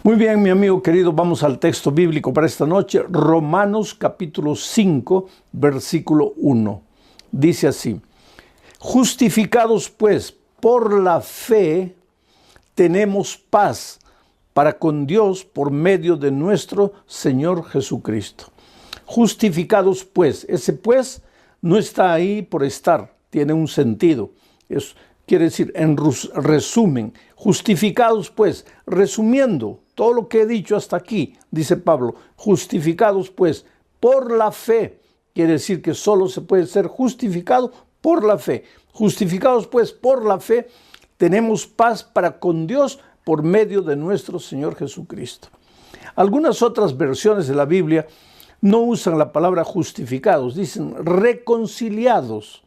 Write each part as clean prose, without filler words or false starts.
Muy bien, mi amigo querido, vamos al texto bíblico para esta noche. Romanos capítulo 5, versículo 1. Dice así: justificados pues por la fe, tenemos paz para con Dios por medio de nuestro Señor Jesucristo. Justificados pues, ese pues no está ahí por estar, tiene un sentido. Quiere decir, en resumen, justificados pues, resumiendo todo lo que he dicho hasta aquí, dice Pablo, justificados pues por la fe. Quiere decir que solo se puede ser justificado por la fe. Justificados pues por la fe, tenemos paz para con Dios por medio de nuestro Señor Jesucristo. Algunas otras versiones de la Biblia no usan la palabra justificados, dicen reconciliados.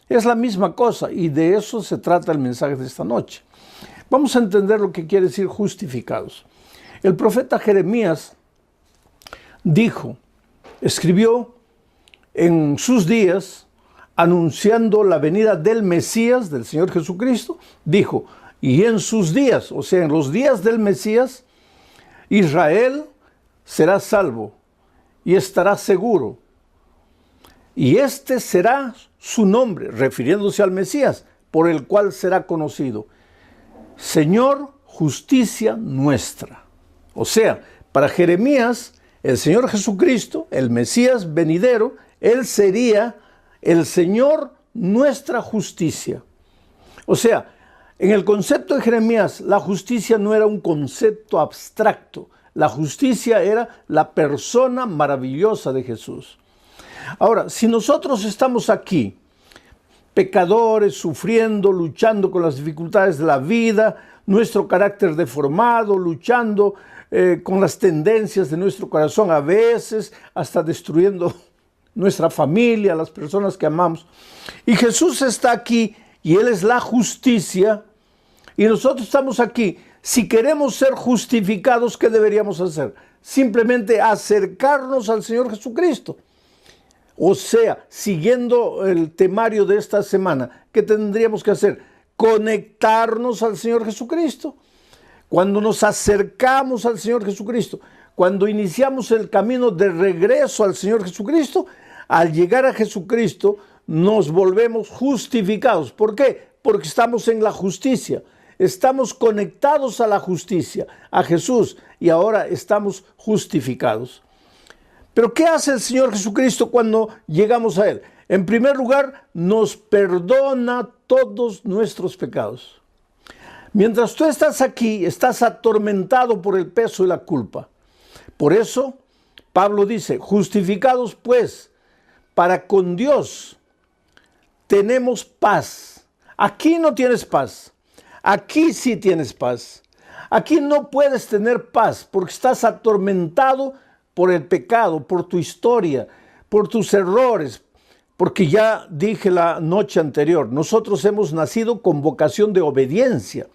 Es la misma cosa y de eso se trata el mensaje de esta noche. Vamos a entender lo que quiere decir justificados. El profeta Jeremías escribió en sus días, anunciando la venida del Mesías, del Señor Jesucristo, dijo, y en sus días, o sea, en los días del Mesías, Israel será salvo y estará seguro. Y este será su nombre, refiriéndose al Mesías, por el cual será conocido: Señor, justicia nuestra. O sea, para Jeremías, el Señor Jesucristo, el Mesías venidero, Él sería el Señor, nuestra justicia. O sea, en el concepto de Jeremías, la justicia no era un concepto abstracto. La justicia era la persona maravillosa de Jesús. Ahora, si nosotros estamos aquí, pecadores, sufriendo, luchando con las dificultades de la vida, nuestro carácter deformado, luchando con las tendencias de nuestro corazón, a veces hasta destruyendo nuestra familia, las personas que amamos. Y Jesús está aquí y Él es la justicia y nosotros estamos aquí. Si queremos ser justificados, ¿qué deberíamos hacer? Simplemente acercarnos al Señor Jesucristo. O sea, siguiendo el temario de esta semana, ¿qué tendríamos que hacer? Conectarnos al Señor Jesucristo. Cuando nos acercamos al Señor Jesucristo, cuando iniciamos el camino de regreso al Señor Jesucristo, al llegar a Jesucristo nos volvemos justificados. ¿Por qué? Porque estamos en la justicia. Estamos conectados a la justicia, a Jesús, y ahora estamos justificados. Pero ¿qué hace el Señor Jesucristo cuando llegamos a Él? En primer lugar, nos perdona todos nuestros pecados. Mientras tú estás aquí, estás atormentado por el peso y la culpa. Por eso, Pablo dice, justificados pues, para con Dios tenemos paz. Aquí no tienes paz. Aquí sí tienes paz. Aquí no puedes tener paz porque estás atormentado por el pecado, por tu historia, por tus errores. Porque ya dije la noche anterior, nosotros hemos nacido con vocación de obediencia.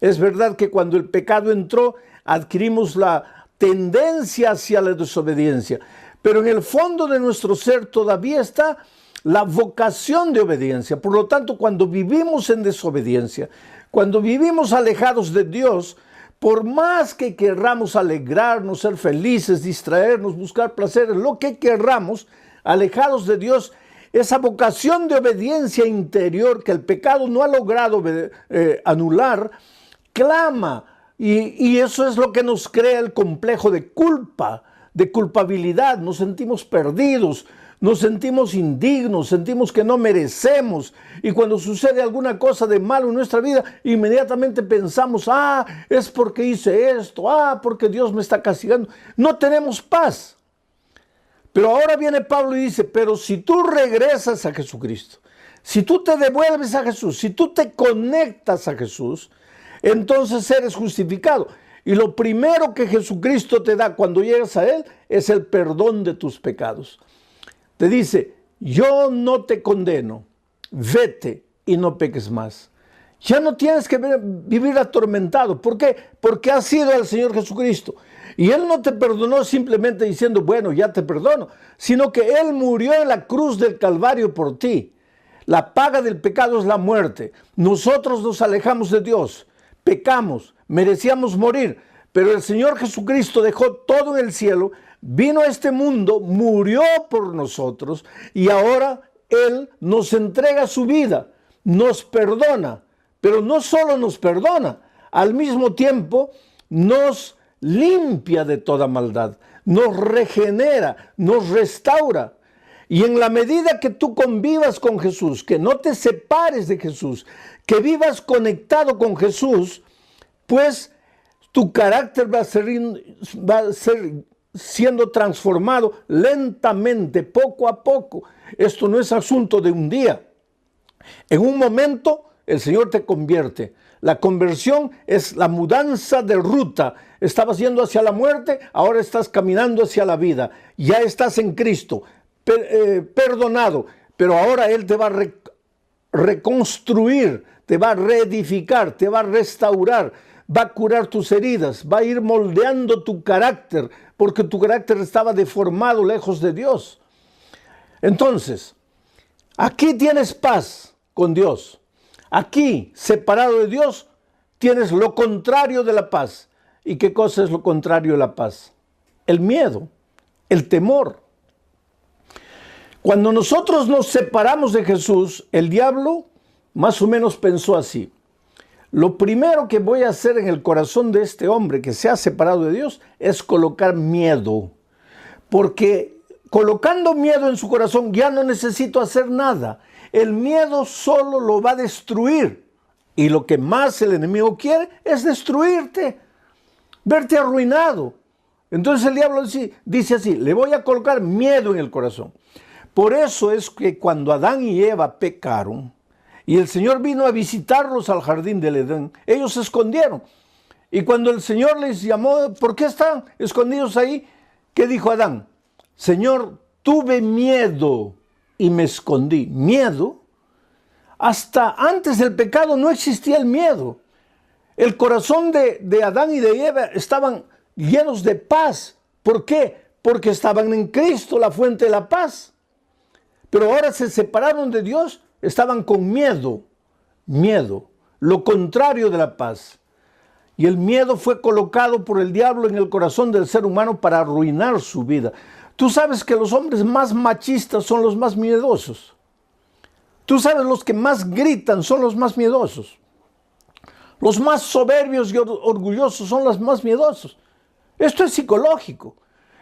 Es verdad que cuando el pecado entró, adquirimos la tendencia hacia la desobediencia. Pero en el fondo de nuestro ser todavía está la vocación de obediencia. Por lo tanto, cuando vivimos en desobediencia, cuando vivimos alejados de Dios, por más que querramos alegrarnos, ser felices, distraernos, buscar placeres, lo que querramos, alejados de Dios, esa vocación de obediencia interior que el pecado no ha logrado anular, clama. Y eso es lo que nos crea el complejo de culpa, de culpabilidad. Nos sentimos perdidos, nos sentimos indignos, sentimos que no merecemos. Y cuando sucede alguna cosa de malo en nuestra vida, inmediatamente pensamos, es porque hice esto, porque Dios me está castigando. No tenemos paz. Pero ahora viene Pablo y dice, pero si tú regresas a Jesucristo, si tú te devuelves a Jesús, si tú te conectas a Jesús, entonces eres justificado. Y lo primero que Jesucristo te da cuando llegas a Él es el perdón de tus pecados. Te dice, yo no te condeno, vete y no peques más. Ya no tienes que vivir atormentado. ¿Por qué? Porque has ido al Señor Jesucristo. Y Él no te perdonó simplemente diciendo, bueno, ya te perdono, sino que Él murió en la cruz del Calvario por ti. La paga del pecado es la muerte. Nosotros nos alejamos de Dios, pecamos, merecíamos morir, Pero el Señor Jesucristo dejó todo en el cielo, vino a este mundo, murió por nosotros y ahora Él nos entrega su vida, nos perdona, pero no solo nos perdona, al mismo tiempo nos limpia de toda maldad, nos regenera, nos restaura. Y en la medida que tú convivas con Jesús, que no te separes de Jesús, que vivas conectado con Jesús, pues tu carácter va a ser siendo transformado lentamente, poco a poco. Esto no es asunto de un día. En un momento el Señor te convierte. La conversión es la mudanza de ruta. Estabas yendo hacia la muerte, ahora estás caminando hacia la vida. Ya estás en Cristo, perdonado, pero ahora Él te va a reconstruir, te va a reedificar, te va a restaurar, va a curar tus heridas, va a ir moldeando tu carácter, porque tu carácter estaba deformado lejos de Dios. Entonces, aquí tienes paz con Dios. Aquí, separado de Dios, tienes lo contrario de la paz. ¿Y qué cosa es lo contrario de la paz? El miedo, el temor. Cuando nosotros nos separamos de Jesús, el diablo más o menos pensó así: lo primero que voy a hacer en el corazón de este hombre que se ha separado de Dios es colocar miedo. Porque colocando miedo en su corazón ya no necesito hacer nada. El miedo solo lo va a destruir. Y lo que más el enemigo quiere es destruirte, verte arruinado. Entonces el diablo dice así: le voy a colocar miedo en el corazón. Por eso es que cuando Adán y Eva pecaron, y el Señor vino a visitarlos al jardín del Edén, ellos se escondieron. Y cuando el Señor les llamó: ¿por qué están escondidos ahí? ¿Qué dijo Adán? Señor, tuve miedo y me escondí. ¿Miedo? Hasta antes del pecado no existía el miedo. El corazón de Adán y de Eva estaban llenos de paz. ¿Por qué? Porque estaban en Cristo, la fuente de la paz. Pero ahora se separaron de Dios, estaban con miedo. Miedo, lo contrario de la paz. Y el miedo fue colocado por el diablo en el corazón del ser humano para arruinar su vida. Tú sabes que los hombres más machistas son los más miedosos. Tú sabes, los que más gritan son los más miedosos. Los más soberbios y orgullosos son los más miedosos. Esto es psicológico.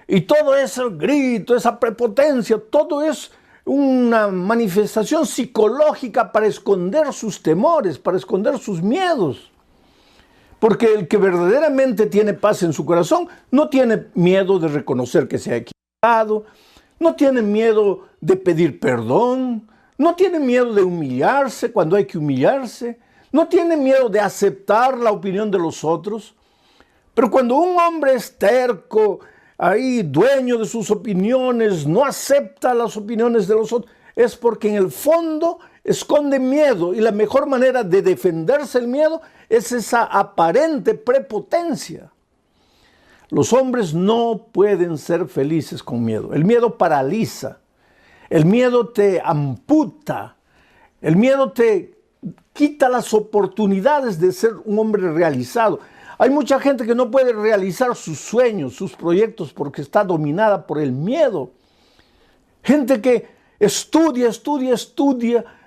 Y todo ese grito, esa prepotencia, todo es una manifestación psicológica para esconder sus temores, para esconder sus miedos. Porque el que verdaderamente tiene paz en su corazón no tiene miedo de reconocer que se ha equivocado, no tiene miedo de pedir perdón, no tiene miedo de humillarse cuando hay que humillarse, no tiene miedo de aceptar la opinión de los otros. Pero cuando un hombre es terco, ahí dueño de sus opiniones, no acepta las opiniones de los otros, es porque en el fondo esconde miedo, y la mejor manera de defenderse el miedo es esa aparente prepotencia. Los hombres no pueden ser felices con miedo. El miedo paraliza, el miedo te amputa, el miedo te quita las oportunidades de ser un hombre realizado. Hay mucha gente que no puede realizar sus sueños, sus proyectos, porque está dominada por el miedo. Gente que estudia.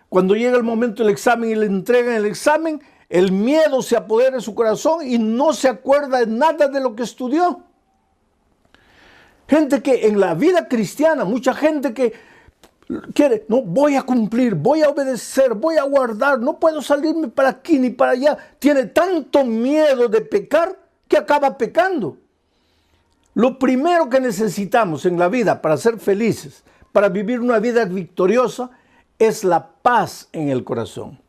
Cuando llega el momento del examen y le entregan el examen, el miedo se apodera de su corazón y no se acuerda de nada de lo que estudió. Gente que en la vida cristiana, mucha gente que quiere, no, voy a cumplir, voy a obedecer, voy a guardar, no puedo salirme para aquí ni para allá. Tiene tanto miedo de pecar que acaba pecando. Lo primero que necesitamos en la vida para ser felices, para vivir una vida victoriosa, es la paz en el corazón.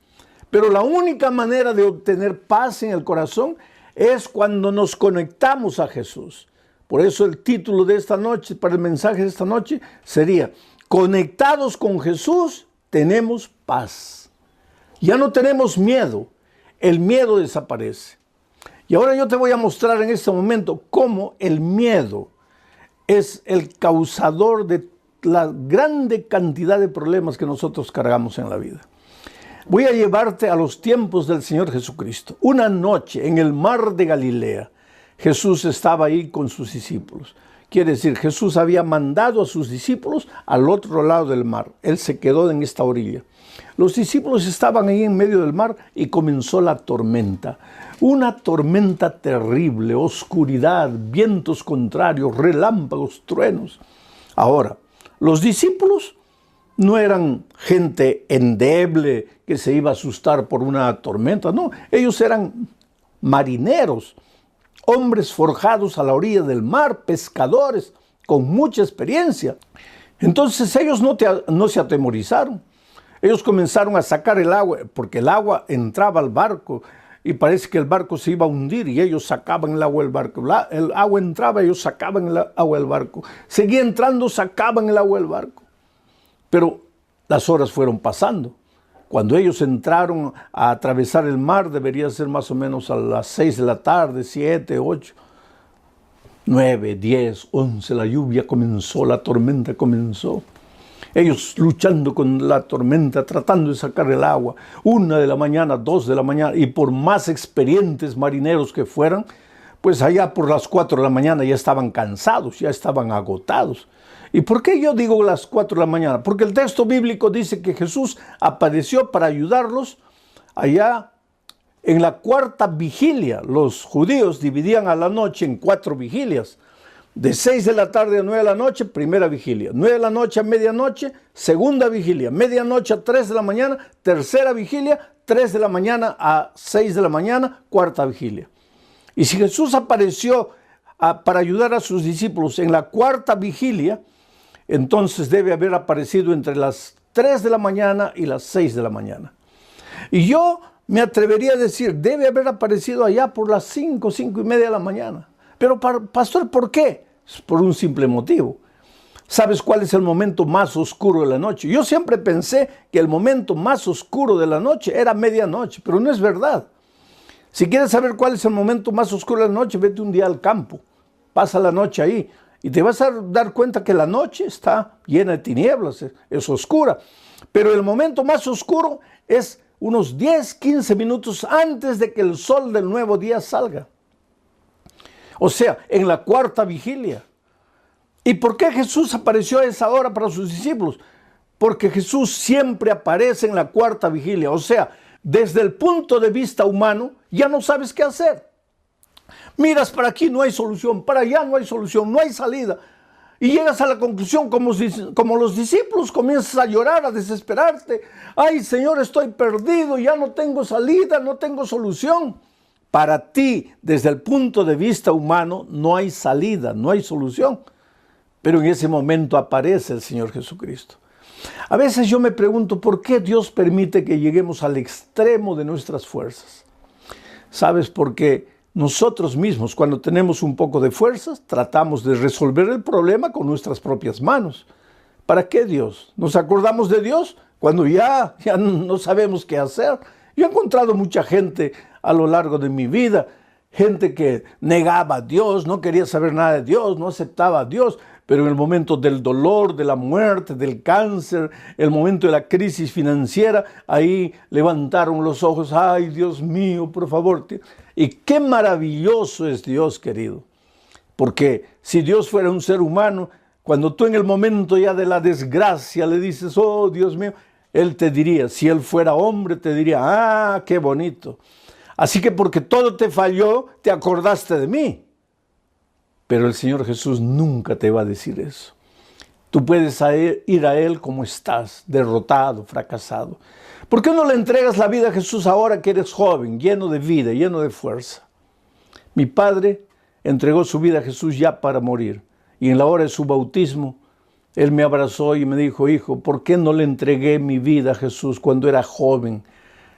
Pero la única manera de obtener paz en el corazón es cuando nos conectamos a Jesús. Por eso el título de esta noche, para el mensaje de esta noche, sería: conectados con Jesús, tenemos paz. Ya no tenemos miedo. El miedo desaparece. Y ahora yo te voy a mostrar en este momento cómo el miedo es el causador de la grande cantidad de problemas que nosotros cargamos en la vida. Voy a llevarte a los tiempos del Señor Jesucristo. Una noche en el mar de Galilea, Jesús estaba ahí con sus discípulos. Quiere decir, Jesús había mandado a sus discípulos al otro lado del mar. Él se quedó en esta orilla. Los discípulos estaban ahí en medio del mar y comenzó la tormenta. Una tormenta terrible, oscuridad, vientos contrarios, relámpagos, truenos. Ahora, los discípulos no eran gente endeble que se iba a asustar por una tormenta. No, ellos eran marineros, hombres forjados a la orilla del mar, pescadores con mucha experiencia. Entonces ellos no se atemorizaron. Ellos comenzaron a sacar el agua, porque el agua entraba al barco y parece que el barco se iba a hundir y ellos sacaban el agua del barco. El agua entraba, ellos sacaban el agua del barco. Seguía entrando, sacaban el agua del barco. Pero las horas fueron pasando. Cuando ellos entraron a atravesar el mar, debería ser más o menos a las 6 de la tarde, 7, 8, 9, 10, 11, la lluvia comenzó, la tormenta comenzó. Ellos luchando con la tormenta, tratando de sacar el agua, 1 de la mañana, 2 de la mañana, y por más experientes marineros que fueran, pues allá por las 4 de la mañana ya estaban cansados, ya estaban agotados. ¿Y por qué yo digo las 4 de la mañana? Porque el texto bíblico dice que Jesús apareció para ayudarlos allá en la 4ª vigilia. Los judíos dividían a la noche en 4 vigilias. De 6 de la tarde a 9 de la noche, primera vigilia. 9 de la noche a medianoche, segunda vigilia. Medianoche a 3 de la mañana, tercera vigilia. 3 de la mañana a 6 de la mañana, cuarta vigilia. Y si Jesús apareció para ayudar a sus discípulos en la 4ª vigilia, entonces debe haber aparecido entre las 3 de la mañana y las 6 de la mañana. Y yo me atrevería a decir, debe haber aparecido allá por las 5, 5 y media de la mañana. Pero, pastor, ¿por qué? Es por un simple motivo. ¿Sabes cuál es el momento más oscuro de la noche? Yo siempre pensé que el momento más oscuro de la noche era medianoche, pero no es verdad. Si quieres saber cuál es el momento más oscuro de la noche, vete un día al campo, pasa la noche ahí y te vas a dar cuenta que la noche está llena de tinieblas, es oscura. Pero el momento más oscuro es unos 10, 15 minutos antes de que el sol del nuevo día salga. O sea, en la 4ª vigilia. ¿Y por qué Jesús apareció a esa hora para sus discípulos? Porque Jesús siempre aparece en la 4ª vigilia. O sea, desde el punto de vista humano, ya no sabes qué hacer. Miras para aquí, no hay solución, para allá no hay solución, no hay salida. Y llegas a la conclusión, como los discípulos, comienzas a llorar, a desesperarte. Ay, Señor, estoy perdido, ya no tengo salida, no tengo solución. Para ti, desde el punto de vista humano, no hay salida, no hay solución. Pero en ese momento aparece el Señor Jesucristo. A veces yo me pregunto, ¿por qué Dios permite que lleguemos al extremo de nuestras fuerzas? ¿Sabes? Porque nosotros mismos, cuando tenemos un poco de fuerzas, tratamos de resolver el problema con nuestras propias manos. ¿Para qué Dios? ¿Nos acordamos de Dios cuando ya no sabemos qué hacer? Yo he encontrado mucha gente a lo largo de mi vida, gente que negaba a Dios, no quería saber nada de Dios, no aceptaba a Dios, pero en el momento del dolor, de la muerte, del cáncer, el momento de la crisis financiera, ahí levantaron los ojos, ay Dios mío, por favor. Y qué maravilloso es Dios, querido, porque si Dios fuera un ser humano, cuando tú en el momento ya de la desgracia le dices, oh Dios mío, Él te diría, si Él fuera hombre, te diría, ah, qué bonito. Así que porque todo te falló, te acordaste de mí. Pero el Señor Jesús nunca te va a decir eso. Tú puedes ir a Él como estás, derrotado, fracasado. ¿Por qué no le entregas la vida a Jesús ahora que eres joven, lleno de vida, lleno de fuerza? Mi padre entregó su vida a Jesús ya para morir. Y en la hora de su bautismo, Él me abrazó y me dijo, hijo, ¿por qué no le entregué mi vida a Jesús cuando era joven?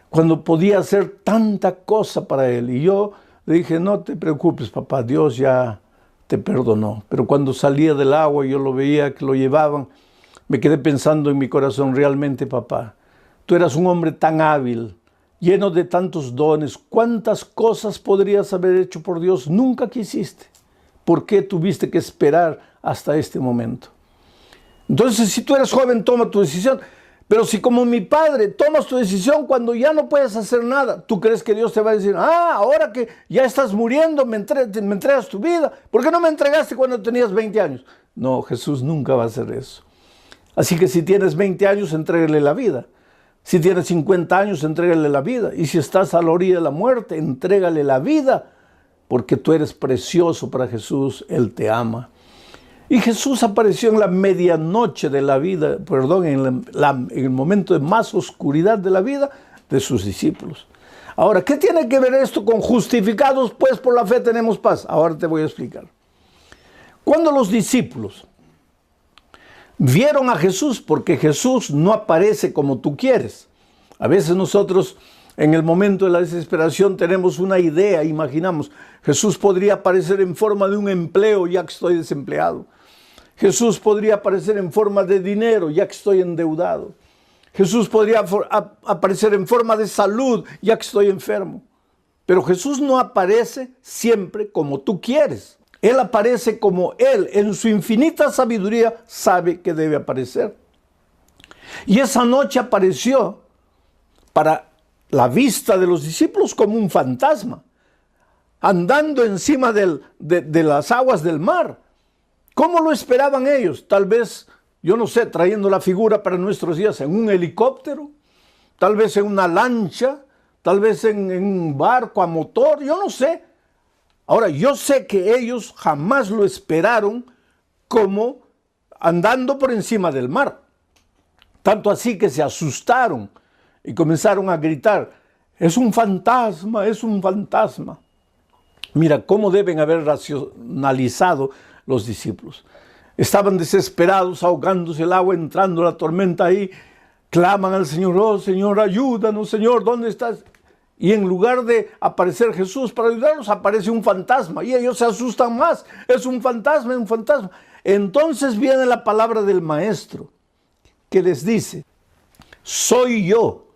Cuando podía hacer tanta cosa para Él. Y yo le dije, no te preocupes, papá, Dios ya te perdonó. Pero cuando salía del agua y yo lo veía que lo llevaban, me quedé pensando en mi corazón, realmente, papá, tú eras un hombre tan hábil, lleno de tantos dones. ¿Cuántas cosas podrías haber hecho por Dios? Nunca quisiste. ¿Por qué tuviste que esperar hasta este momento? Entonces, si tú eres joven, toma tu decisión. Pero si como mi padre tomas tu decisión cuando ya no puedes hacer nada, ¿tú crees que Dios te va a decir, ahora que ya estás muriendo, me entregas tu vida? ¿Por qué no me entregaste cuando tenías 20 años? No, Jesús nunca va a hacer eso. Así que si tienes 20 años, entrégale la vida. Si tienes 50 años, entrégale la vida. Y si estás a la orilla de la muerte, entrégale la vida, porque tú eres precioso para Jesús, Él te ama. Y Jesús apareció en la medianoche de la vida, en el momento de más oscuridad de la vida de sus discípulos. Ahora, ¿qué tiene que ver esto con justificados? Pues por la fe tenemos paz. Ahora te voy a explicar. Cuando los discípulos vieron a Jesús, porque Jesús no aparece como tú quieres. A veces nosotros en el momento de la desesperación tenemos una idea, imaginamos, Jesús podría aparecer en forma de un empleo ya que estoy desempleado. Jesús podría aparecer en forma de dinero ya que estoy endeudado. Jesús podría aparecer en forma de salud ya que estoy enfermo. Pero Jesús no aparece siempre como tú quieres. Él aparece como Él, en su infinita sabiduría, sabe que debe aparecer. Y esa noche apareció para la vista de los discípulos como un fantasma, andando encima de las aguas del mar. ¿Cómo lo esperaban ellos? Tal vez, yo no sé, trayendo la figura para nuestros días, en un helicóptero, tal vez en una lancha, tal vez en un barco a motor, yo no sé. Ahora, yo sé que ellos jamás lo esperaron como andando por encima del mar. Tanto así que se asustaron y comenzaron a gritar, es un fantasma, es un fantasma. Mira cómo deben haber racionalizado los discípulos. Estaban desesperados, ahogándose el agua, entrando la tormenta ahí. Claman al Señor, oh Señor, ayúdanos, Señor, ¿dónde estás? Y en lugar de aparecer Jesús para ayudarlos, aparece un fantasma. Y ellos se asustan más. Es un fantasma, es un fantasma. Entonces viene la palabra del Maestro, que les dice, soy yo,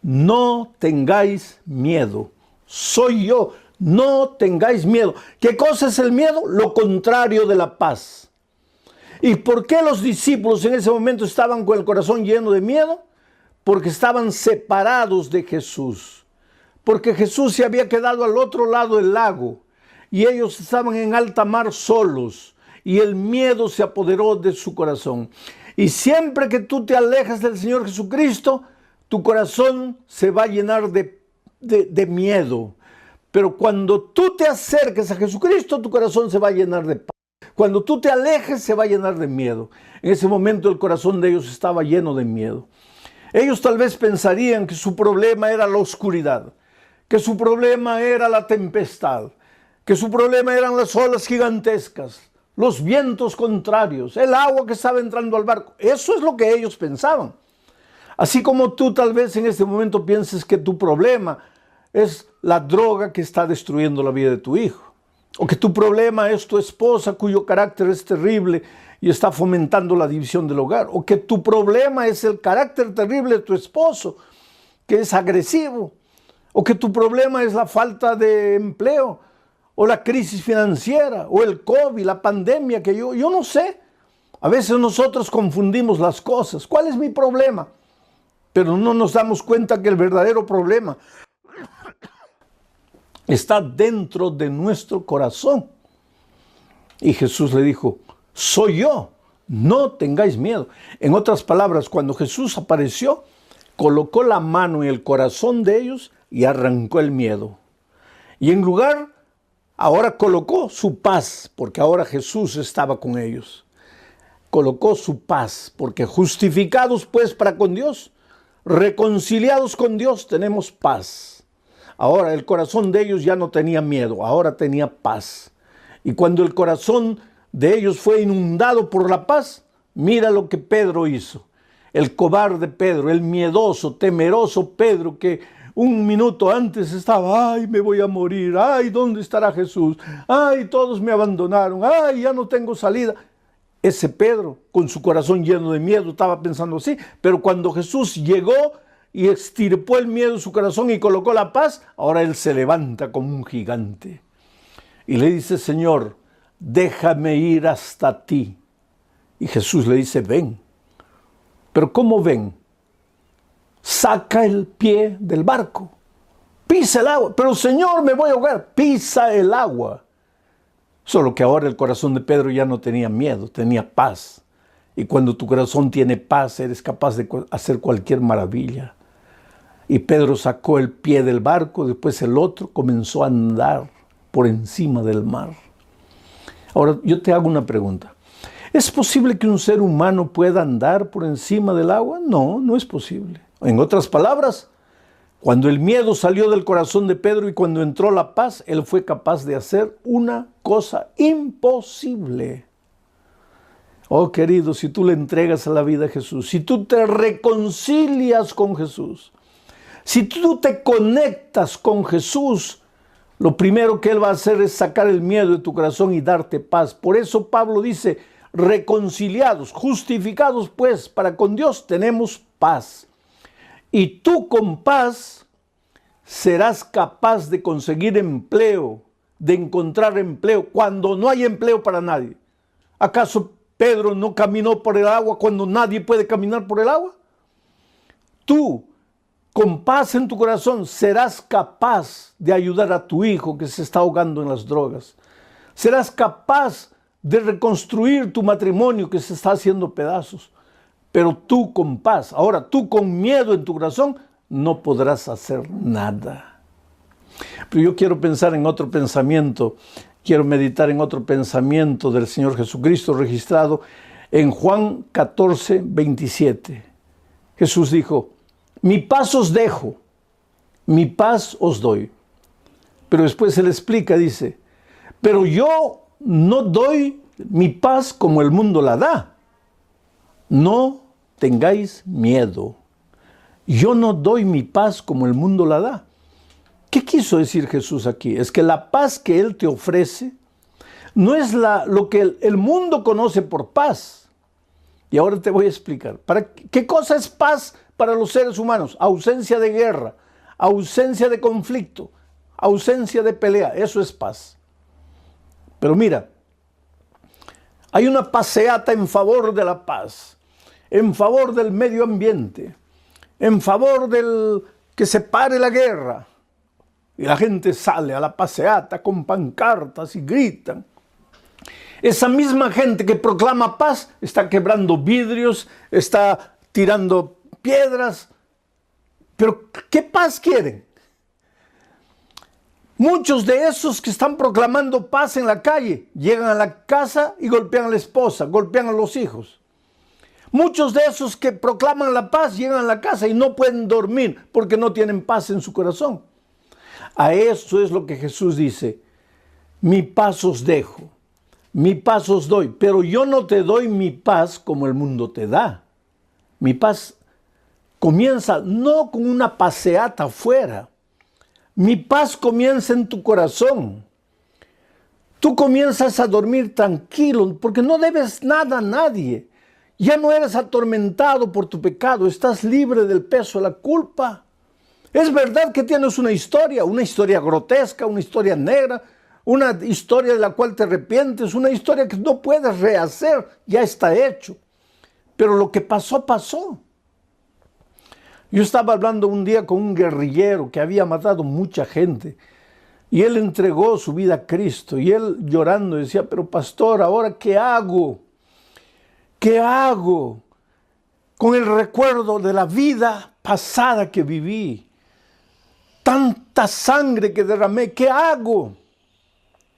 no tengáis miedo. Soy yo, no tengáis miedo. ¿Qué cosa es el miedo? Lo contrario de la paz. ¿Y por qué los discípulos en ese momento estaban con el corazón lleno de miedo? Porque estaban separados de Jesús. Porque Jesús se había quedado al otro lado del lago y ellos estaban en alta mar solos y el miedo se apoderó de su corazón. Y siempre que tú te alejas del Señor Jesucristo, tu corazón se va a llenar de miedo. Pero cuando tú te acerques a Jesucristo, tu corazón se va a llenar de paz. Cuando tú te alejes, se va a llenar de miedo. En ese momento el corazón de ellos estaba lleno de miedo. Ellos tal vez pensarían que su problema era la oscuridad, que su problema era la tempestad, que su problema eran las olas gigantescas, los vientos contrarios, el agua que estaba entrando al barco. Eso es lo que ellos pensaban. Así como tú tal vez en este momento pienses que tu problema es la droga que está destruyendo la vida de tu hijo, o que tu problema es tu esposa cuyo carácter es terrible y está fomentando la división del hogar, o que tu problema es el carácter terrible de tu esposo, que es agresivo, o que tu problema es la falta de empleo, o la crisis financiera, o el COVID, la pandemia, que yo no sé. A veces nosotros confundimos las cosas. ¿Cuál es mi problema? Pero no nos damos cuenta que el verdadero problema está dentro de nuestro corazón. Y Jesús le dijo, soy yo, no tengáis miedo. En otras palabras, cuando Jesús apareció, colocó la mano en el corazón de ellos y arrancó el miedo. Y en lugar, ahora colocó su paz, porque ahora Jesús estaba con ellos. Colocó su paz, porque justificados pues para con Dios, reconciliados con Dios, tenemos paz. Ahora el corazón de ellos ya no tenía miedo, ahora tenía paz. Y cuando el corazón de ellos fue inundado por la paz, mira lo que Pedro hizo. El cobarde Pedro, el miedoso, temeroso Pedro, que un minuto antes estaba, ay, me voy a morir, ay, ¿dónde estará Jesús? Ay, todos me abandonaron, ay, ya no tengo salida. Ese Pedro, con su corazón lleno de miedo, estaba pensando así, pero cuando Jesús llegó y extirpó el miedo de su corazón y colocó la paz, ahora él se levanta como un gigante. Y le dice, Señor, déjame ir hasta ti. Y Jesús le dice, ven. Pero ¿cómo ven? saca el pie del barco, pisa el agua. Pero Señor, me voy a ahogar. Pisa el agua. Solo que ahora el corazón de Pedro ya no tenía miedo, tenía paz. Y cuando tu corazón tiene paz, eres capaz de hacer cualquier maravilla. Y Pedro sacó el pie del barco, después el otro comenzó a andar por encima del mar. Ahora, yo te hago una pregunta. ¿Es posible que un ser humano pueda andar por encima del agua? No, no es posible. En otras palabras, cuando el miedo salió del corazón de Pedro y cuando entró la paz, él fue capaz de hacer una cosa imposible. Oh, querido, si tú le entregas a la vida a Jesús, si tú te reconcilias con Jesús, si tú te conectas con Jesús, lo primero que Él va a hacer es sacar el miedo de tu corazón y darte paz. Por eso Pablo dice, reconciliados, justificados pues para con Dios tenemos paz. Y tú con paz serás capaz de conseguir empleo, de encontrar empleo cuando no hay empleo para nadie. ¿Acaso Pedro no caminó por el agua cuando nadie puede caminar por el agua? Tú, con paz en tu corazón, serás capaz de ayudar a tu hijo que se está ahogando en las drogas. Serás capaz de reconstruir tu matrimonio que se está haciendo pedazos. Pero tú con paz, ahora tú con miedo en tu corazón, no podrás hacer nada. Pero yo quiero pensar en otro pensamiento, quiero meditar en otro pensamiento del Señor Jesucristo registrado en Juan 14, 27. Jesús dijo, mi paz os dejo, mi paz os doy. Pero después Él explica, dice, pero yo no doy mi paz como el mundo la da. No tengáis miedo. Yo no doy mi paz como el mundo la da. ¿Qué quiso decir Jesús aquí? Es que la paz que Él te ofrece no es lo que el mundo conoce por paz. Y ahora te voy a explicar. ¿Qué cosa es paz para los seres humanos? Ausencia de guerra, ausencia de conflicto, ausencia de pelea. Eso es paz. Pero mira, hay una paseata en favor de la paz, en favor del medio ambiente, en favor del que se pare la guerra. Y la gente sale a la paseata con pancartas y gritan. Esa misma gente que proclama paz está quebrando vidrios, está tirando piedras. Pero ¿qué paz quieren? Muchos de esos que están proclamando paz en la calle llegan a la casa y golpean a la esposa, golpean a los hijos. Muchos de esos que proclaman la paz llegan a la casa y no pueden dormir porque no tienen paz en su corazón. A eso es lo que Jesús dice, mi paz os dejo, mi paz os doy, pero yo no te doy mi paz como el mundo te da. Mi paz comienza no con una paseata afuera, mi paz comienza en tu corazón. Tú comienzas a dormir tranquilo porque no debes nada a nadie. Ya no eres atormentado por tu pecado, estás libre del peso de la culpa. Es verdad que tienes una historia grotesca, una historia negra, una historia de la cual te arrepientes, una historia que no puedes rehacer, ya está hecho. Pero lo que pasó, pasó. Yo estaba hablando un día con un guerrillero que había matado mucha gente y él entregó su vida a Cristo y él llorando decía, pero pastor, ¿ahora qué hago? ¿Qué hago con el recuerdo de la vida pasada que viví? Tanta sangre que derramé, ¿qué hago?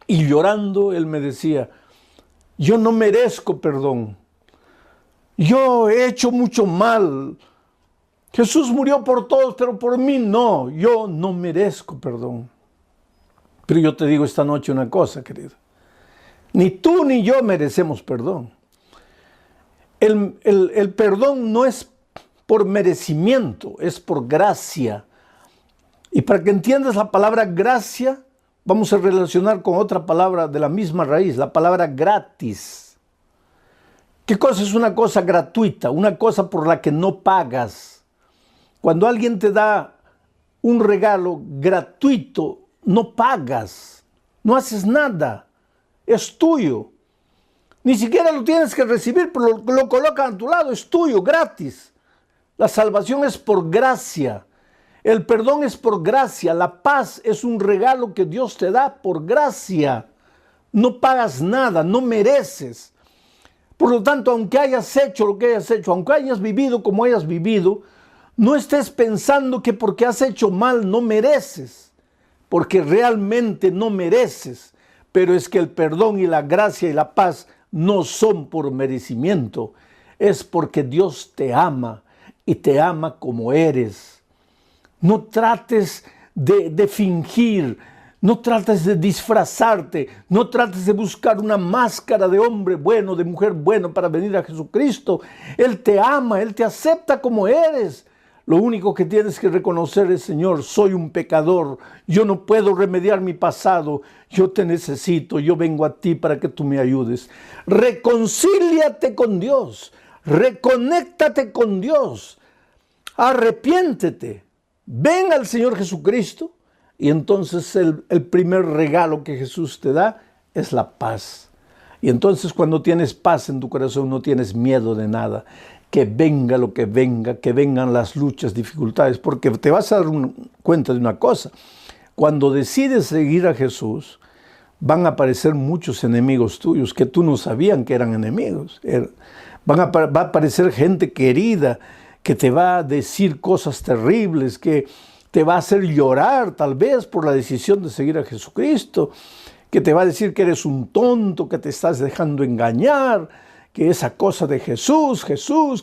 Y llorando él me decía, yo no merezco perdón. Yo he hecho mucho mal. Jesús murió por todos, pero por mí no. Yo no merezco perdón. Pero yo te digo esta noche una cosa, querido. Ni tú ni yo merecemos perdón. El perdón no es por merecimiento, es por gracia. Y para que entiendas la palabra gracia, vamos a relacionar con otra palabra de la misma raíz, la palabra gratis. ¿Qué cosa es una cosa gratuita? Una cosa por la que no pagas. Cuando alguien te da un regalo gratuito, no pagas, no haces nada, es tuyo. Ni siquiera lo tienes que recibir, pero lo colocan a tu lado, es tuyo, gratis. La salvación es por gracia. El perdón es por gracia. La paz es un regalo que Dios te da por gracia. No pagas nada, no mereces. Por lo tanto, aunque hayas hecho lo que hayas hecho, aunque hayas vivido como hayas vivido, no estés pensando que porque has hecho mal no mereces, porque realmente no mereces. Pero es que el perdón y la gracia y la paz no son por merecimiento, es porque Dios te ama y te ama como eres. No trates de fingir, no trates de disfrazarte, no trates de buscar una máscara de hombre bueno, de mujer bueno para venir a Jesucristo. Él te ama, Él te acepta como eres. Lo único que tienes que reconocer es: Señor, soy un pecador, yo no puedo remediar mi pasado, yo te necesito, yo vengo a ti para que tú me ayudes. Reconcíliate con Dios, reconéctate con Dios, arrepiéntete, ven al Señor Jesucristo. Y entonces el primer regalo que Jesús te da es la paz. Y entonces cuando tienes paz en tu corazón no tienes miedo de nada. Que venga lo que venga, que vengan las luchas, dificultades. Porque te vas a dar cuenta de una cosa. Cuando decides seguir a Jesús, van a aparecer muchos enemigos tuyos que tú no sabías que eran enemigos. Va a aparecer gente querida que te va a decir cosas terribles, que te va a hacer llorar tal vez por la decisión de seguir a Jesucristo, que te va a decir que eres un tonto, que te estás dejando engañar, que esa cosa de Jesús,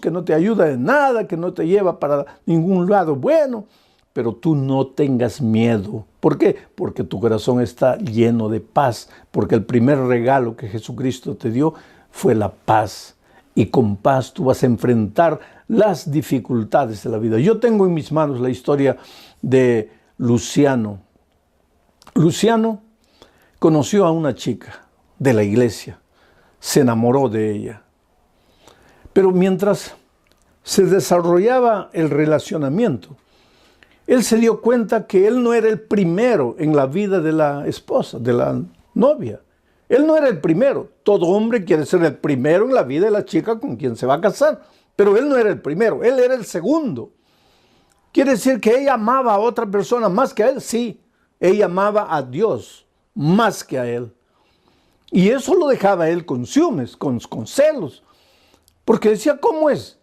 que no te ayuda en nada, que no te lleva para ningún lado bueno. Pero tú no tengas miedo. ¿Por qué? Porque tu corazón está lleno de paz, porque el primer regalo que Jesucristo te dio fue la paz. Y con paz tú vas a enfrentar las dificultades de la vida. Yo tengo en mis manos la historia de Luciano. Luciano conoció a una chica de la iglesia, se enamoró de ella. Pero mientras se desarrollaba el relacionamiento, él se dio cuenta que él no era el primero en la vida de la esposa, de la novia. Él no era el primero. Todo hombre quiere ser el primero en la vida de la chica con quien se va a casar. Pero él no era el primero, él era el segundo. ¿Quiere decir que ella amaba a otra persona más que a él? Sí, ella amaba a Dios más que a él. Y eso lo dejaba a él con ciúmes, con celos. Porque decía: ¿cómo es?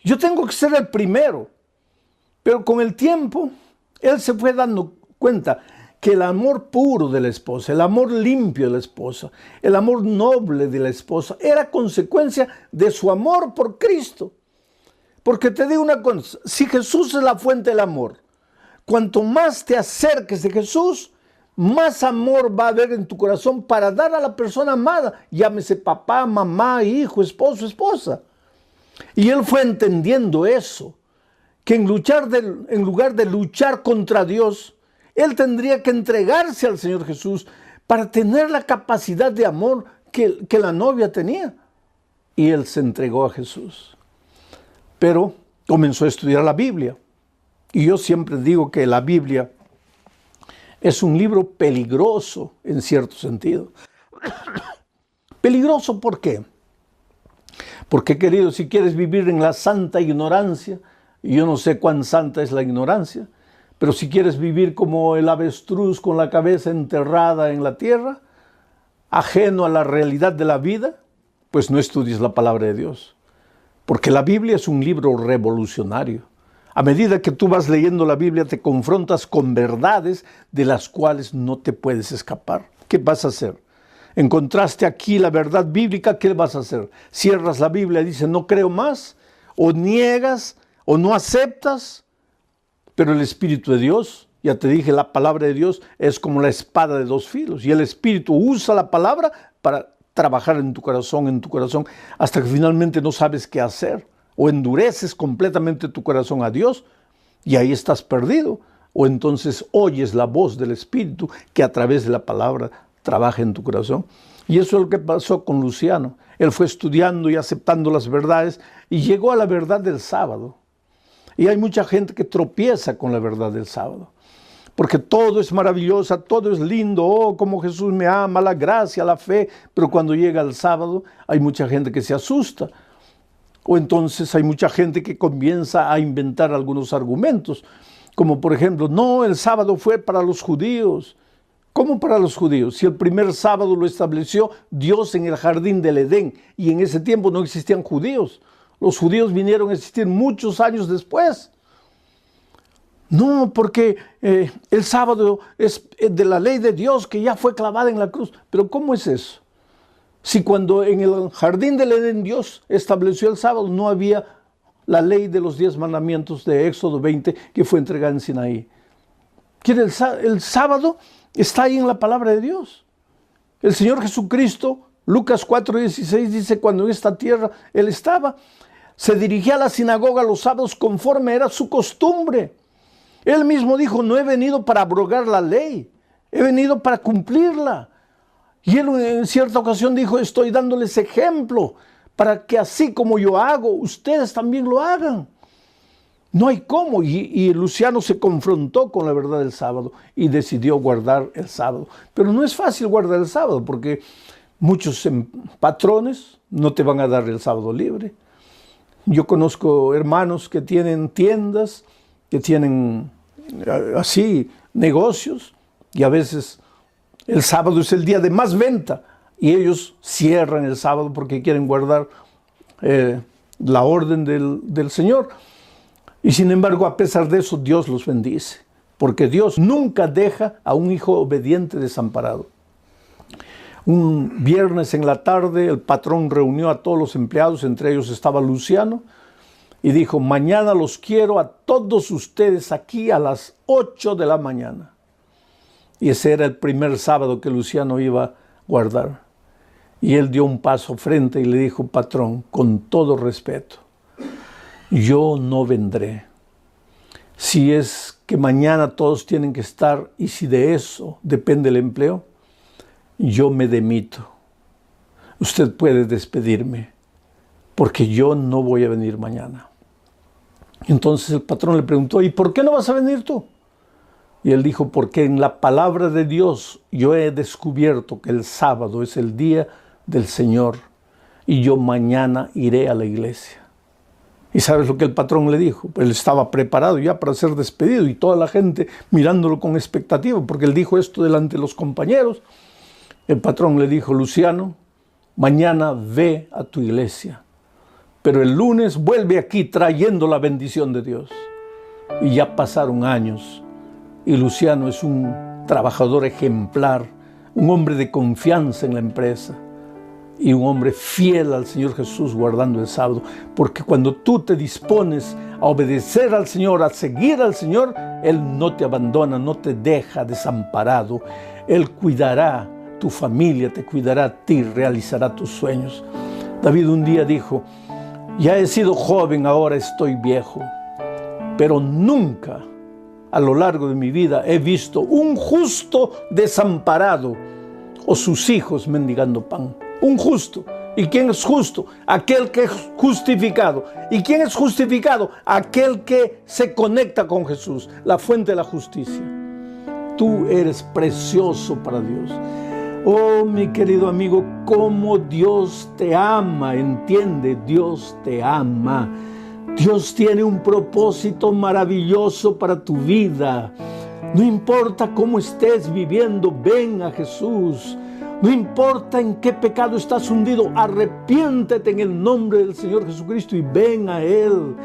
Yo tengo que ser el primero. Pero con el tiempo, él se fue dando cuenta que el amor puro de la esposa, el amor limpio de la esposa, el amor noble de la esposa, era consecuencia de su amor por Cristo. Porque te digo una cosa, si Jesús es la fuente del amor, cuanto más te acerques de Jesús, más amor va a haber en tu corazón para dar a la persona amada, llámese papá, mamá, hijo, esposo, esposa. Y él fue entendiendo eso, que en lugar de luchar contra Dios, él tendría que entregarse al Señor Jesús para tener la capacidad de amor que la novia tenía. Y él se entregó a Jesús. Pero comenzó a estudiar la Biblia. Y yo siempre digo que la Biblia es un libro peligroso en cierto sentido. ¿Peligroso por qué? Porque, querido, si quieres vivir en la santa ignorancia, y yo no sé cuán santa es la ignorancia, pero si quieres vivir como el avestruz con la cabeza enterrada en la tierra, ajeno a la realidad de la vida, pues no estudies la palabra de Dios. Porque la Biblia es un libro revolucionario. A medida que tú vas leyendo la Biblia, te confrontas con verdades de las cuales no te puedes escapar. ¿Qué vas a hacer? Encontraste aquí la verdad bíblica, ¿qué vas a hacer? Cierras la Biblia y dices: no creo más, o niegas, o no aceptas. Pero el Espíritu de Dios, ya te dije, la palabra de Dios es como la espada de dos filos. Y el Espíritu usa la palabra para trabajar en tu corazón, hasta que finalmente no sabes qué hacer. O endureces completamente tu corazón a Dios y ahí estás perdido. O entonces oyes la voz del Espíritu que a través de la palabra trabaja en tu corazón. Y eso es lo que pasó con Luciano. Él fue estudiando y aceptando las verdades y llegó a la verdad del sábado. Y hay mucha gente que tropieza con la verdad del sábado. Porque todo es maravilloso, todo es lindo, oh, como Jesús me ama, la gracia, la fe. Pero cuando llega el sábado, hay mucha gente que se asusta. O entonces hay mucha gente que comienza a inventar algunos argumentos, como por ejemplo, no, el sábado fue para los judíos. ¿Cómo para los judíos? Si el primer sábado lo estableció Dios en el jardín del Edén y en ese tiempo no existían judíos. Los judíos vinieron a existir muchos años después. No, porque el sábado es de la ley de Dios que ya fue clavada en la cruz. Pero ¿cómo es eso? Si cuando en el jardín del Edén Dios estableció el sábado, no había la ley de los 10 mandamientos de Éxodo 20 que fue entregada en Sinaí. El sábado está ahí en la palabra de Dios. El Señor Jesucristo, Lucas 4:16 dice, cuando en esta tierra Él estaba, se dirigía a la sinagoga los sábados conforme era su costumbre. Él mismo dijo, no he venido para abrogar la ley, he venido para cumplirla. Y él en cierta ocasión dijo, estoy dándoles ejemplo para que así como yo hago, ustedes también lo hagan. No hay cómo. Y Luciano se confrontó con la verdad del sábado y decidió guardar el sábado. Pero no es fácil guardar el sábado porque muchos patrones no te van a dar el sábado libre. Yo conozco hermanos que tienen tiendas, que tienen así negocios y a veces el sábado es el día de más venta y ellos cierran el sábado porque quieren guardar la orden del Señor. Y sin embargo, a pesar de eso, Dios los bendice, porque Dios nunca deja a un hijo obediente desamparado. Un viernes en la tarde, el patrón reunió a todos los empleados, entre ellos estaba Luciano, y dijo, mañana los quiero a todos ustedes aquí a las 8 de la mañana. Y ese era el primer sábado que Luciano iba a guardar. Y él dio un paso frente y le dijo, patrón, con todo respeto, yo no vendré. Si es que mañana todos tienen que estar y si de eso depende el empleo, yo me demito. Usted puede despedirme porque yo no voy a venir mañana. Entonces el patrón le preguntó, ¿y por qué no vas a venir tú? Y él dijo, porque en la palabra de Dios yo he descubierto que el sábado es el día del Señor y yo mañana iré a la iglesia. ¿Y sabes lo que el patrón le dijo? Él estaba preparado ya para ser despedido y toda la gente mirándolo con expectativa porque él dijo esto delante de los compañeros. El patrón le dijo, Luciano, mañana ve a tu iglesia, pero el lunes vuelve aquí trayendo la bendición de Dios. Y ya pasaron años y Luciano es un trabajador ejemplar, un hombre de confianza en la empresa y un hombre fiel al Señor Jesús guardando el sábado. Porque cuando tú te dispones a obedecer al Señor, a seguir al Señor, Él no te abandona, no te deja desamparado. Él cuidará tu familia, te cuidará a ti, realizará tus sueños. David un día dijo, ya he sido joven, ahora estoy viejo, pero nunca a lo largo de mi vida he visto un justo desamparado o sus hijos mendigando pan. Un justo. ¿Y quién es justo? Aquel que es justificado. ¿Y quién es justificado? Aquel que se conecta con Jesús, la fuente de la justicia. Tú eres precioso para Dios. Oh, mi querido amigo, cómo Dios te ama. Entiende, Dios te ama. Dios tiene un propósito maravilloso para tu vida. No importa cómo estés viviendo, ven a Jesús. No importa en qué pecado estás hundido, arrepiéntete en el nombre del Señor Jesucristo y ven a Él.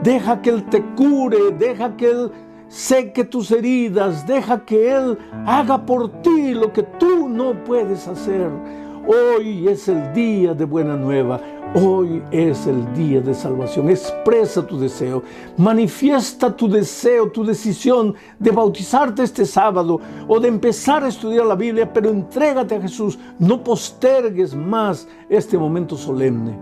Deja que Él te cure, deja que Él seque tus heridas, deja que Él haga por ti lo que tú no puedes hacer. Hoy es el día de buena nueva. Hoy es el día de salvación. Expresa tu deseo, manifiesta tu deseo, tu decisión de bautizarte este sábado o de empezar a estudiar la Biblia, pero entrégate a Jesús. No postergues más este momento solemne.